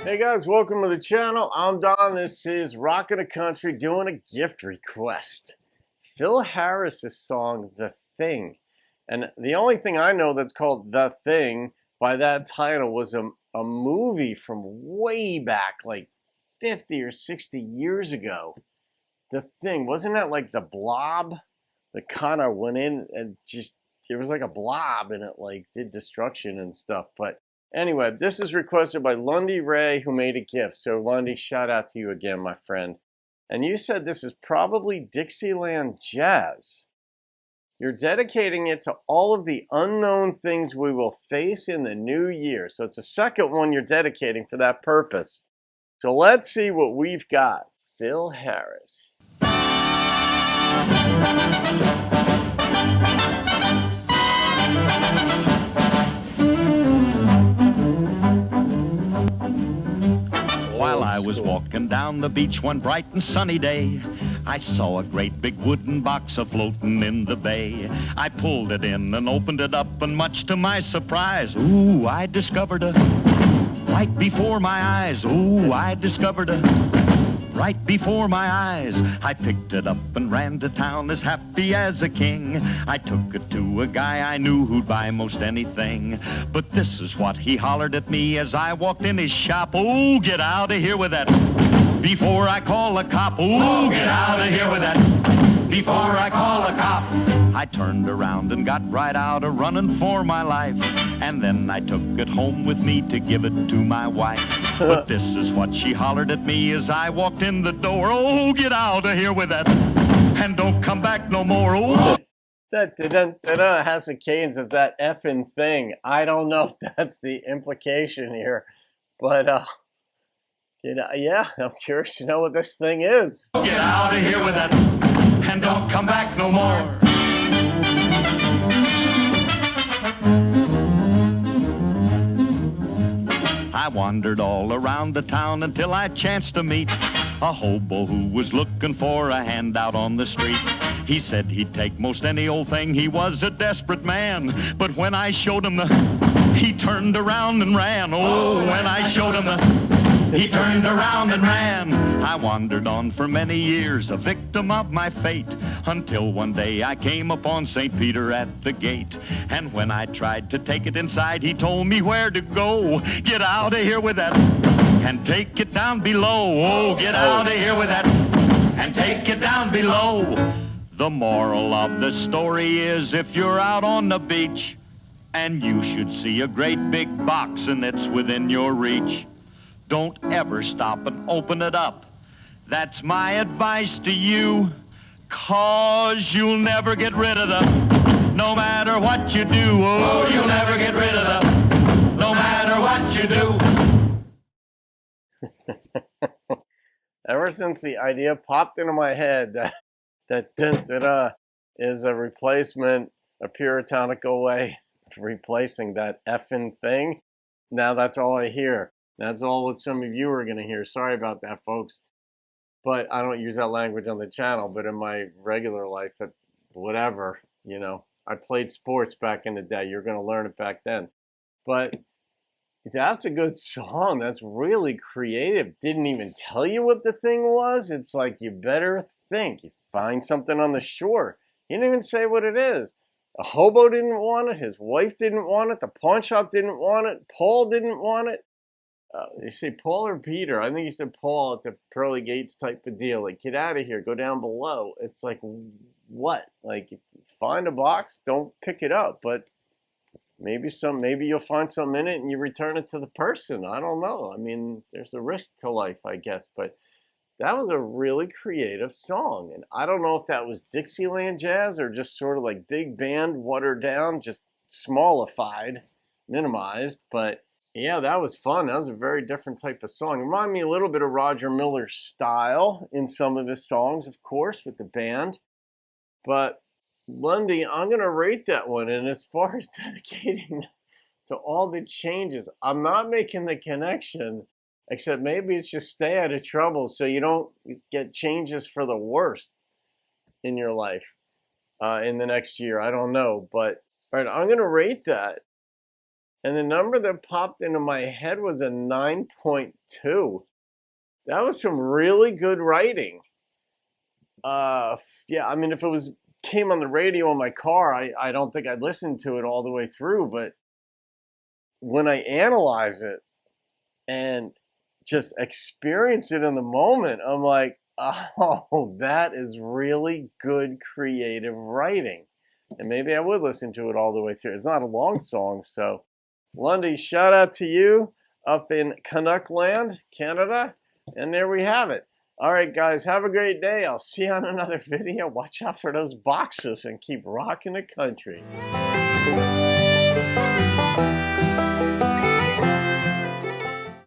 Hey guys, welcome to the channel. I'm Don. This is Rockin' the Country doing a gift request. Phil Harris's song, The Thing. And the only thing I know that's called The Thing by that title was a movie from way back, like 50 or 60 years ago. The Thing. Wasn't that like the blob that kind of went in and just, it was like a blob and it like did destruction and stuff. But anyway, this is requested by Lundy Ray, who made a gift. So Lundy, shout out to you again, my friend. And you said this is probably Dixieland jazz. You're dedicating it to all of the unknown things we will face in the new year. So it's the second one you're dedicating for that purpose. So let's see what we've got. Phil Harris. While I was walking down the beach one bright and sunny day, I saw a great big wooden box a-floating in the bay. I pulled it in and opened it up, and much to my surprise, ooh, I discovered a right before my eyes. Ooh, I discovered a right before my eyes. I picked it up and ran to town as happy as a king. I took it to a guy I knew who'd buy most anything. But this is what he hollered at me as I walked in his shop. Oh, get out of here with that before I call a cop. Oh, get out of here with that before I call a cop. I turned around and got right out a running for my life. And then I took it home with me to give it to my wife. But this is what she hollered at me as I walked in the door. Oh, get out of here with that and don't come back no more. Oh. That has the cadence of that effing thing. I don't know if that's the implication here, but yeah, I'm curious to know what this thing is. Get out of here with that and don't come back no more. I wandered all around the town until I chanced to meet a hobo who was looking for a handout on the street. He said he'd take most any old thing. He was a desperate man. But when I showed him he turned around and ran. Oh, when I showed him he turned around and ran. I wandered on for many years, a victim of my fate, until one day I came upon St. Peter at the gate. And when I tried to take it inside, he told me where to go. Get out of here with that and take it down below. Oh, get out of here with that and take it down below. The moral of the story is, if you're out on the beach and you should see a great big box and it's within your reach, don't ever stop and open it up. That's my advice to you, 'cause you'll never get rid of them, no matter what you do. Oh, you'll never get rid of them, no matter what you do. Ever since the idea popped into my head that is a replacement, a puritanical way of replacing that effing thing, now that's all I hear. That's all what some of you are going to hear. Sorry about that, folks. But I don't use that language on the channel, but in my regular life, whatever, you know, I played sports back in the day. You're going to learn it back then. But that's a good song. That's really creative. Didn't even tell you what the thing was. It's like, you better think. You find something on the shore. He didn't even say what it is. A hobo didn't want it. His wife didn't want it. The pawn shop didn't want it. Paul didn't want it. You say Paul or Peter? I think you said Paul at the pearly gates type of deal. Like, get out of here, go down below. It's like, what? Like, find a box, don't pick it up. But maybe you'll find some in it and you return it to the person. I don't know. I mean, there's a risk to life, I guess. But that was a really creative song. And I don't know if that was Dixieland jazz or just sort of like big band, watered down, just smallified, minimized. But yeah, that was fun. That was a very different type of song. It reminded me a little bit of Roger Miller's style in some of his songs, of course, with the band. But Lundy, I'm going to rate that one. And as far as dedicating to all the changes, I'm not making the connection, except maybe it's just stay out of trouble so you don't get changes for the worst in your life in the next year. I don't know. But all right, I'm going to rate that And the number that popped into my head was a 9.2. That was some really good writing. Yeah, I mean, if it came on the radio in my car, I don't think I'd listen to it all the way through. But when I analyze it and just experience it in the moment, I'm like, oh, that is really good creative writing. And maybe I would listen to it all the way through. It's not a long song, so Lundy, shout out to you up in Canuck Land, Canada. And there we have it. All right, guys, have a great day. I'll see you on another video. Watch out for those boxes and keep rocking the country.